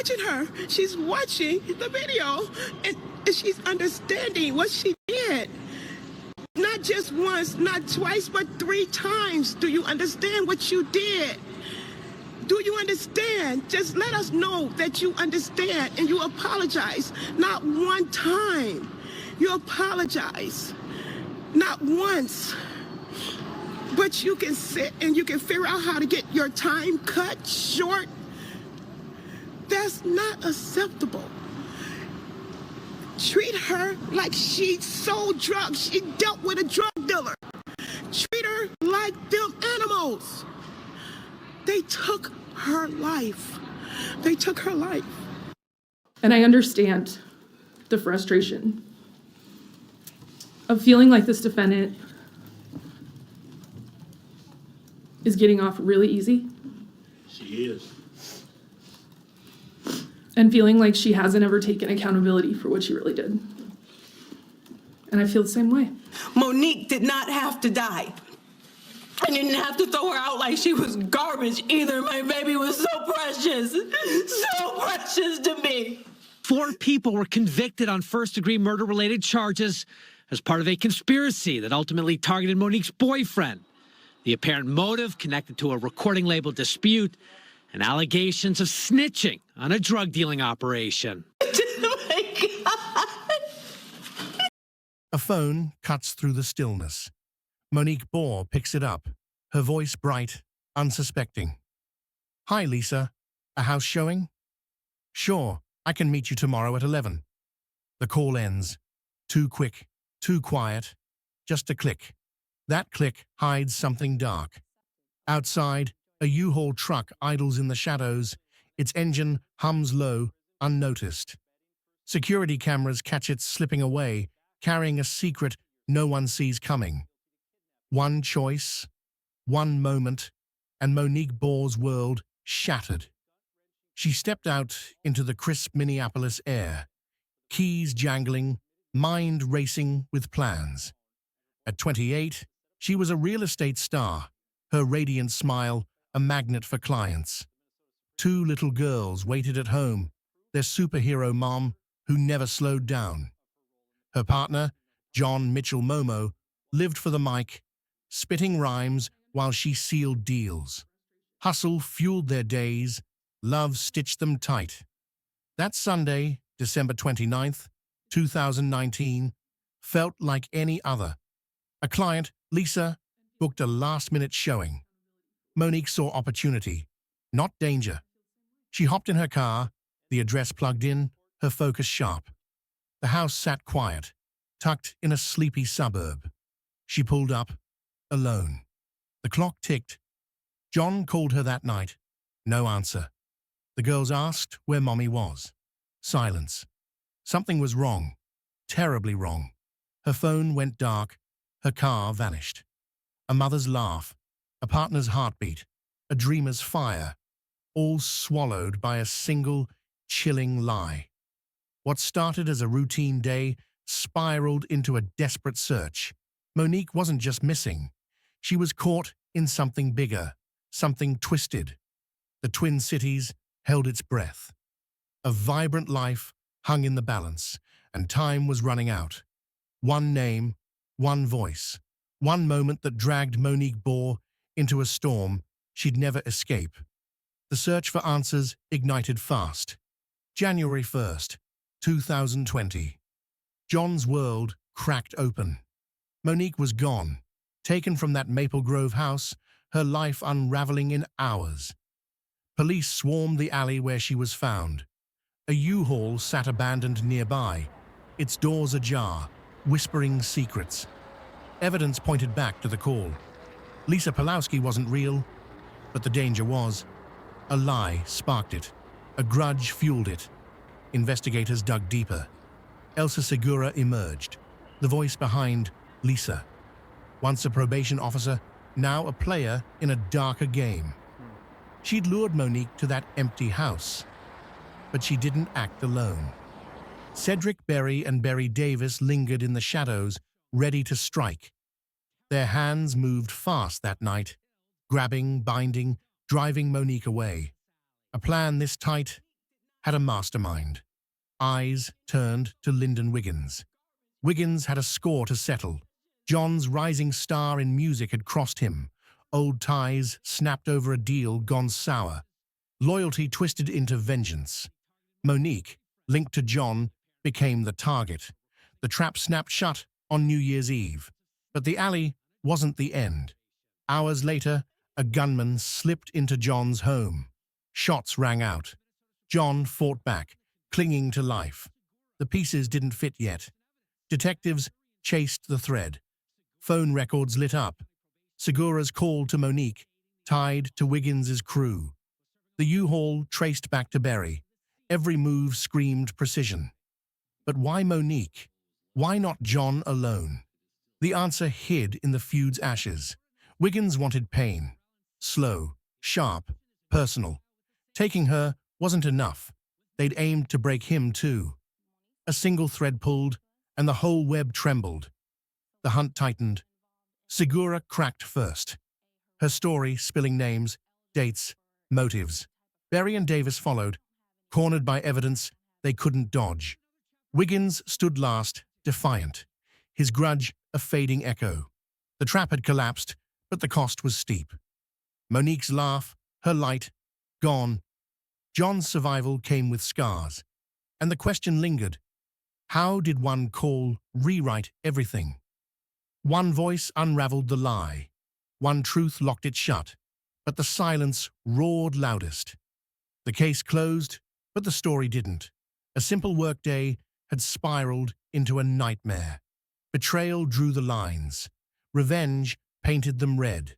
watching her. She's watching the video, and she's understanding what she did. Not just once, not twice, but 3 times. Do you understand what you did? Do you understand? Just let us know that you understand and you apologize. Not one time. You apologize. Not once. But you can sit and you can figure out how to get your time cut short. That's not acceptable. Treat her like she sold drugs. She dealt with a drug dealer. Treat her like them animals. They took her life. They took her life. And I understand the frustration of feeling like this defendant is getting off really easy. She is. And feeling like she hasn't ever taken accountability for what she really did. And I feel the same way. Monique did not have to die. I didn't have to throw her out like she was garbage either. My baby was so precious to me. 4 people were convicted on first-degree murder-related charges as part of a conspiracy that ultimately targeted Monique's boyfriend. The apparent motive connected to a recording label dispute and allegations of snitching on a drug-dealing operation. Oh my God. A phone cuts through the stillness. Monique Bohr picks it up, her voice bright, unsuspecting. "Hi, Lisa. A house showing?" "Sure, I can meet you tomorrow at 11. The call ends. Too quick, too quiet. Just a click. That click hides something dark. Outside, a U-Haul truck idles in the shadows. Its engine hums low, unnoticed. Security cameras catch it slipping away, carrying a secret no one sees coming. One choice, one moment, and Monique Bohr's world shattered. She stepped out into the crisp Minneapolis air, keys jangling, mind racing with plans. At 28, she was a real estate star, her radiant smile a magnet for clients. 2 little girls waited at home, their superhero mom who never slowed down. Her partner, John Mitchell Momo, lived for the mic, spitting rhymes while she sealed deals. Hustle fueled their days, love stitched them tight. That Sunday, December 29th, 2019, felt like any other. A client, Lisa, booked a last-minute showing. Monique saw opportunity, not danger. She hopped in her car, the address plugged in, her focus sharp. The house sat quiet, tucked in a sleepy suburb. She pulled up, alone. The clock ticked. John called her that night. No answer. The girls asked where Mommy was. Silence. Something was wrong. Terribly wrong. Her phone went dark. Her car vanished. A mother's laugh, a partner's heartbeat, a dreamer's fire, all swallowed by a single, chilling lie. What started as a routine day spiraled into a desperate search. Monique wasn't just missing. She was caught in something bigger, something twisted. The Twin Cities held its breath. A vibrant life hung in the balance, and time was running out. One name, one voice, one moment that dragged Monique Bohr into a storm she'd never escape. The search for answers ignited fast. January 1st, 2020. John's world cracked open. Monique was gone, taken from that Maple Grove house, her life unraveling in hours. Police swarmed the alley where she was found. A U-Haul sat abandoned nearby, its doors ajar, whispering secrets. Evidence pointed back to the call. Lisa Pulowski wasn't real, but the danger was. A lie sparked it. A grudge fueled it. Investigators dug deeper. Elsa Segura emerged, the voice behind Lisa. Once a probation officer, now a player in a darker game. She'd lured Monique to that empty house, but she didn't act alone. Cedric Berry and Berry Davis lingered in the shadows, ready to strike. Their hands moved fast that night, grabbing, binding, driving Monique away. A plan this tight, had a mastermind. Eyes turned to Lyndon Wiggins. Wiggins had a score to settle. John's rising star in music had crossed him. Old ties snapped over a deal gone sour. Loyalty twisted into vengeance. Monique, linked to John, became the target. The trap snapped shut on New Year's Eve. But the alley wasn't the end. Hours later, a gunman slipped into John's home. Shots rang out. John fought back, clinging to life. The pieces didn't fit yet. Detectives chased the thread. Phone records lit up. Segura's call to Monique, tied to Wiggins's crew. The U-Haul traced back to Berry. Every move screamed precision. But why Monique? Why not John alone? The answer hid in the feud's ashes. Wiggins wanted pain. Slow, sharp, personal. Taking her wasn't enough. They'd aimed to break him too. A single thread pulled, and the whole web trembled. The hunt tightened. Segura cracked first. Her story spilling names, dates, motives. Berry and Davis followed, cornered by evidence they couldn't dodge. Wiggins stood last, defiant, his grudge a fading echo. The trap had collapsed, but the cost was steep. Monique's laugh, her light, gone. John's survival came with scars. And the question lingered. How did one call rewrite everything? One voice unraveled the lie. One truth locked it shut. But the silence roared loudest. The case closed, but the story didn't. A simple workday had spiraled into a nightmare. Betrayal drew the lines. Revenge painted them red.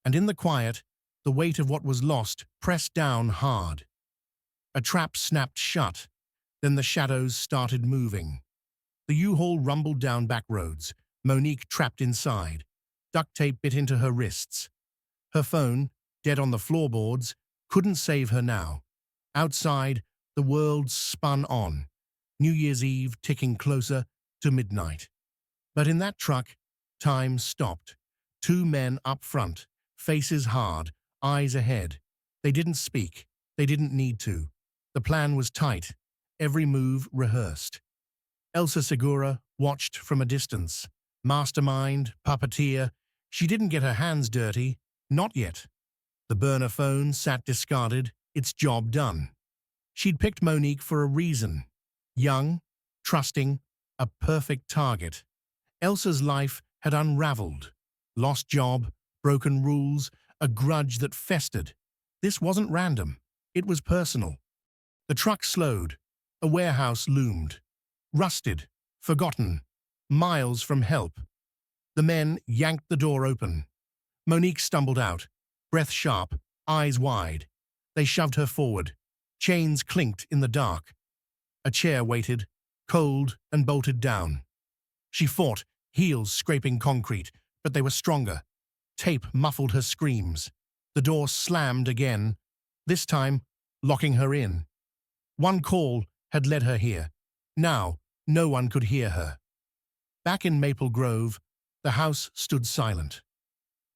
And in the quiet, the weight of what was lost pressed down hard. A trap snapped shut. Then the shadows started moving. The U-Haul rumbled down back roads, Monique trapped inside. Duct tape bit into her wrists. Her phone, dead on the floorboards, couldn't save her now. Outside, the world spun on. New Year's Eve ticking closer to midnight. But in that truck, time stopped. Two men up front, faces hard, eyes ahead. They didn't speak. They didn't need to. The plan was tight, every move rehearsed. Elsa Segura watched from a distance. Mastermind, puppeteer. She didn't get her hands dirty. Not yet. The burner phone sat discarded, its job done. She'd picked Monique for a reason. Young, trusting, a perfect target. Elsa's life had unraveled. Lost job, broken rules, a grudge that festered. This wasn't random. It was personal. The truck slowed. A warehouse loomed. Rusted, forgotten, miles from help. The men yanked the door open. Monique stumbled out, breath sharp, eyes wide. They shoved her forward. Chains clinked in the dark. A chair waited, cold and bolted down. She fought, heels scraping concrete, but they were stronger. Tape muffled her screams. The door slammed again, this time locking her in. One call had led her here. Now, no one could hear her. Back in Maple Grove, the house stood silent.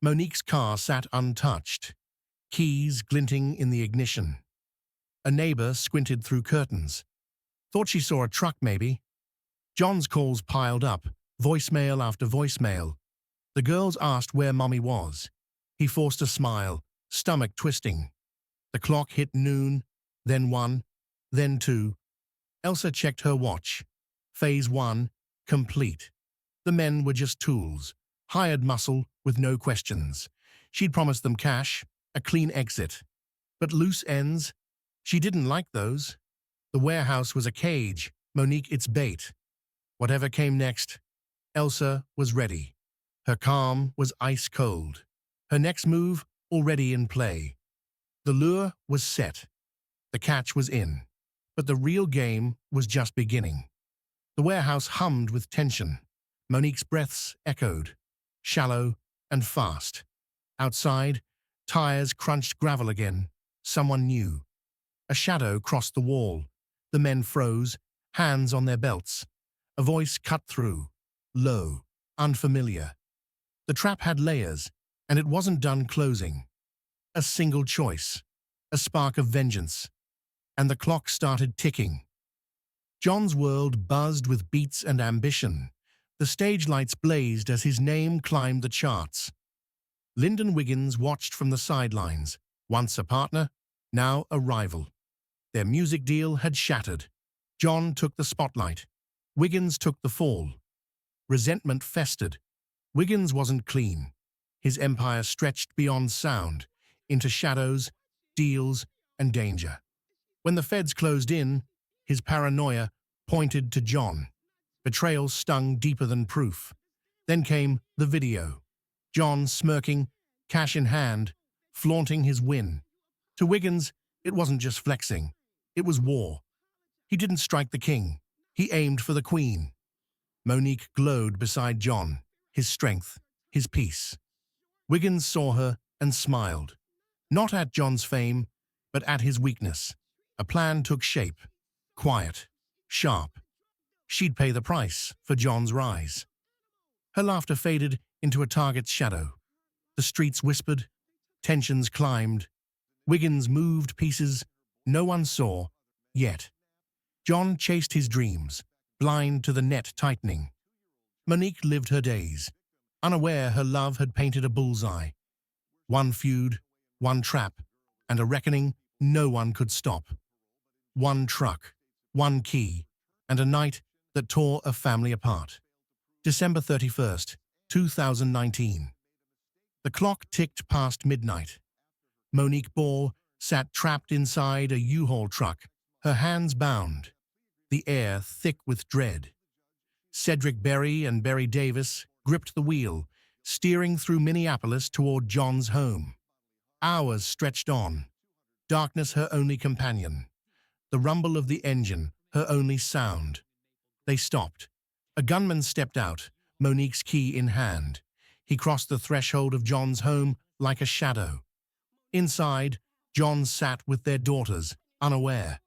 Monique's car sat untouched, keys glinting in the ignition. A neighbor squinted through curtains. Thought she saw a truck, maybe. John's calls piled up, voicemail after voicemail. The girls asked where Mommy was. He forced a smile, stomach twisting. The clock hit noon, then 1, then 2. Elsa checked her watch. Phase 1, complete. The men were just tools, hired muscle with no questions. She'd promised them cash, a clean exit. But loose ends? She didn't like those. The warehouse was a cage, Monique its bait. Whatever came next, Elsa was ready. Her calm was ice cold. Her next move already in play. The lure was set. The catch was in. But the real game was just beginning. The warehouse hummed with tension. Monique's breaths echoed, shallow and fast. Outside, tires crunched gravel again. Someone new. A shadow crossed the wall. The men froze, hands on their belts. A voice cut through, low, unfamiliar. The trap had layers, and it wasn't done closing. A single choice, a spark of vengeance. and the clock started ticking. John's world buzzed with beats and ambition. The stage lights blazed as his name climbed the charts. Lyndon Wiggins watched from the sidelines, once a partner, now a rival. Their music deal had shattered. John took the spotlight. Wiggins took the fall. Resentment festered. Wiggins wasn't clean. His empire stretched beyond sound, into shadows, deals, and danger. When the feds closed in, his paranoia pointed to John. Betrayal stung deeper than proof. Then came the video. John smirking, cash in hand, flaunting his win. To Wiggins, it wasn't just flexing. It was war. He didn't strike the king. He aimed for the queen. Monique glowed beside John, his strength, his peace. Wiggins saw her and smiled. Not at John's fame, but at his weakness. A plan took shape. Quiet. Sharp. She'd pay the price for John's rise. Her laughter faded into a target's shadow. The streets whispered. Tensions climbed. Wiggins moved pieces no one saw, yet. John chased his dreams, blind to the net tightening. Monique lived her days, unaware her love had painted a bullseye. One feud, one trap, and a reckoning no one could stop. One truck, one key, and a night that tore a family apart. December 31st, 2019. The clock ticked past midnight. Monique Ball sat trapped inside a U-Haul truck, her hands bound, the air thick with dread. Cedric Berry and Berry Davis gripped the wheel, steering through Minneapolis toward John's home. Hours stretched on, darkness her only companion, the rumble of the engine her only sound. They stopped. A gunman stepped out, Monique's key in hand. He crossed the threshold of John's home like a shadow. Inside, John sat with their daughters, unaware.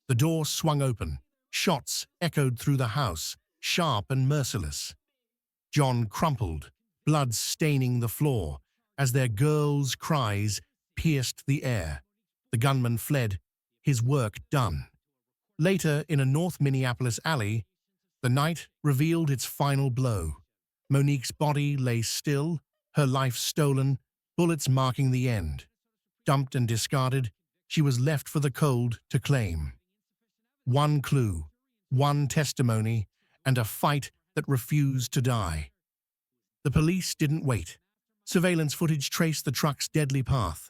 The door swung open. Shots echoed through the house, sharp and merciless. John crumpled, blood staining the floor, as their girls' cries pierced the air. The gunman fled, his work done. Later, in a North Minneapolis alley, the night revealed its final blow. Monique's body lay still, her life stolen, bullets marking the end. Dumped and discarded, she was left for the cold to claim. One clue, one testimony, and a fight that refused to die. The police didn't wait. Surveillance footage traced the truck's deadly path.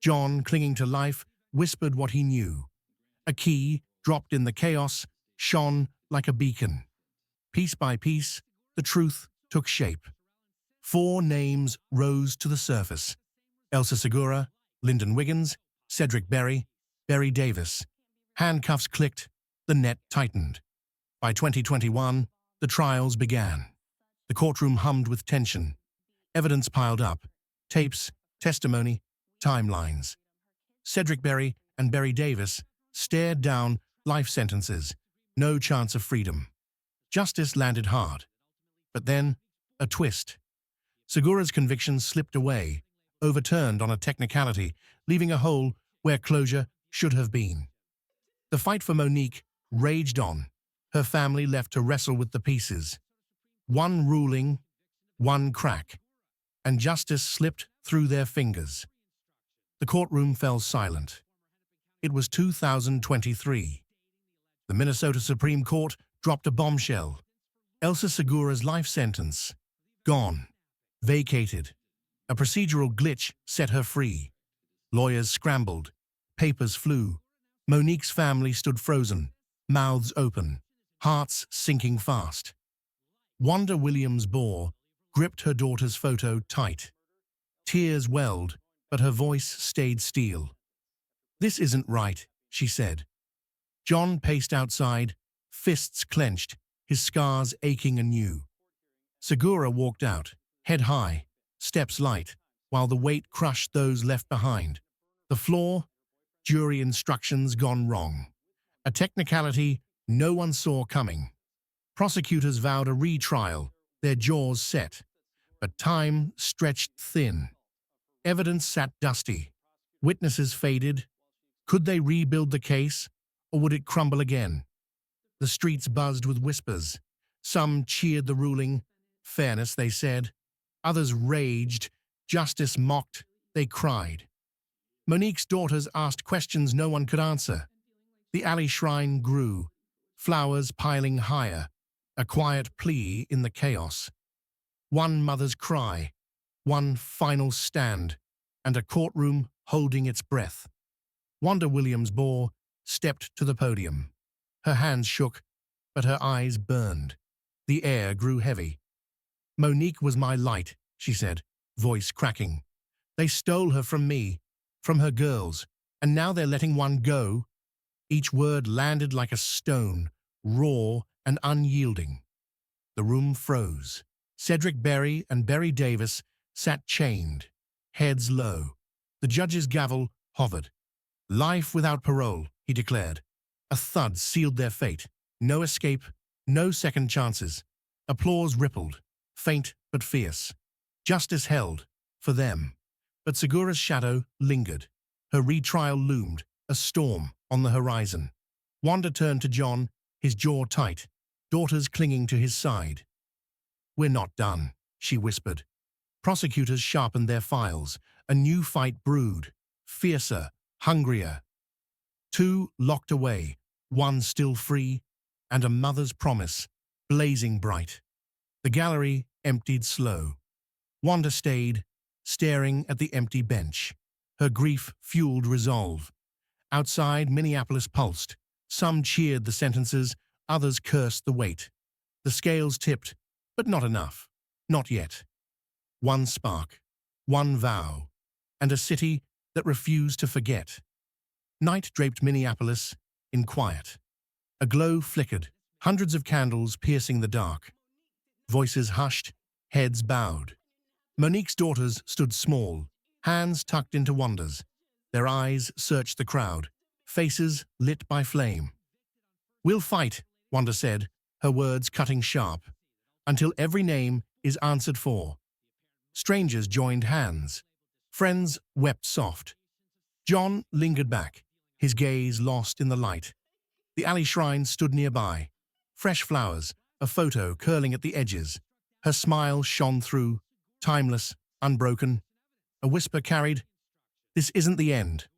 John, clinging to life, whispered what he knew. A key, dropped in the chaos, shone like a beacon. Piece by piece, the truth took shape. 4 names rose to the surface. Elsa Segura, Lyndon Wiggins, Cedric Berry, Berry Davis. Handcuffs clicked, the net tightened. By 2021, the trials began. The courtroom hummed with tension. Evidence piled up. Tapes, testimony, timelines. Cedric Berry and Berry Davis stared down life sentences. No chance of freedom. Justice landed hard. But then, a twist. Segura's conviction slipped away, overturned on a technicality, leaving a hole where closure should have been. The fight for Monique raged on, her family left to wrestle with the pieces. One ruling, one crack, and justice slipped through their fingers. The courtroom fell silent. It was 2023. The Minnesota Supreme Court dropped a bombshell. Elsa Segura's life sentence, gone, vacated. A procedural glitch set her free. Lawyers scrambled, papers flew. Monique's family stood frozen, mouths open, hearts sinking fast. Wanda Williams-Bore gripped her daughter's photo tight. Tears welled, but her voice stayed steel. "This isn't right," she said. John paced outside, fists clenched, his scars aching anew. Segura walked out, head high, steps light, while the weight crushed those left behind. The floor, jury instructions gone wrong. A technicality no one saw coming. Prosecutors vowed a retrial, their jaws set. But time stretched thin. Evidence sat dusty. Witnesses faded. Could they rebuild the case, or would it crumble again? The streets buzzed with whispers. Some cheered the ruling. Fairness, they said. Others raged. Justice mocked. They cried. Monique's daughters asked questions no one could answer. The alley shrine grew, flowers piling higher, a quiet plea in the chaos. One mother's cry, one final stand, and a courtroom holding its breath. Wanda Williams-Bore stepped to the podium. Her hands shook, but her eyes burned. The air grew heavy. "Monique was my light," she said, voice cracking. "They stole her from me, from her girls, and now they're letting one go." Each word landed like a stone, raw and unyielding. The room froze. Cedric Berry and Berry Davis sat chained, heads low. The judge's gavel hovered. "Life without parole," he declared. A thud sealed their fate. No escape, no second chances. Applause rippled, faint but fierce. Justice held, for them. But Segura's shadow lingered. Her retrial loomed, a storm on the horizon. Wanda turned to John, his jaw tight, daughters clinging to his side. "We're not done," she whispered. Prosecutors sharpened their files. A new fight brewed, fiercer, hungrier. Two locked away, one still free, and a mother's promise, blazing bright. The gallery emptied slow. Wanda stayed, staring at the empty bench. Her grief fueled resolve. Outside, Minneapolis pulsed. Some cheered the sentences, others cursed the weight. The scales tipped, but not enough. Not yet. One spark, one vow, and a city that refused to forget. Night draped Minneapolis in quiet. A glow flickered, hundreds of candles piercing the dark. Voices hushed, heads bowed. Monique's daughters stood small, hands tucked into Wanda's. Their eyes searched the crowd, faces lit by flame. "We'll fight," Wanda said, her words cutting sharp, "until every name is answered for." Strangers joined hands. Friends wept soft. John lingered back, his gaze lost in the light. The alley shrine stood nearby. Fresh flowers, a photo curling at the edges. Her smile shone through, timeless, unbroken. A whisper carried, "This isn't the end."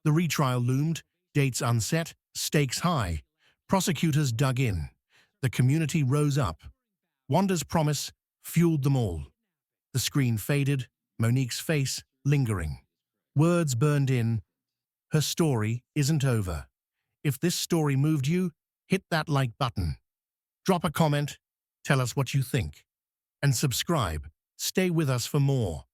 The retrial loomed, dates unset, stakes high. Prosecutors dug in. The community rose up. Wanda's promise fueled them all. The screen faded, Monique's face lingering. Words burned in. Her story isn't over. If this story moved you, hit that like button. Drop a comment, tell us what you think. And subscribe. Stay with us for more.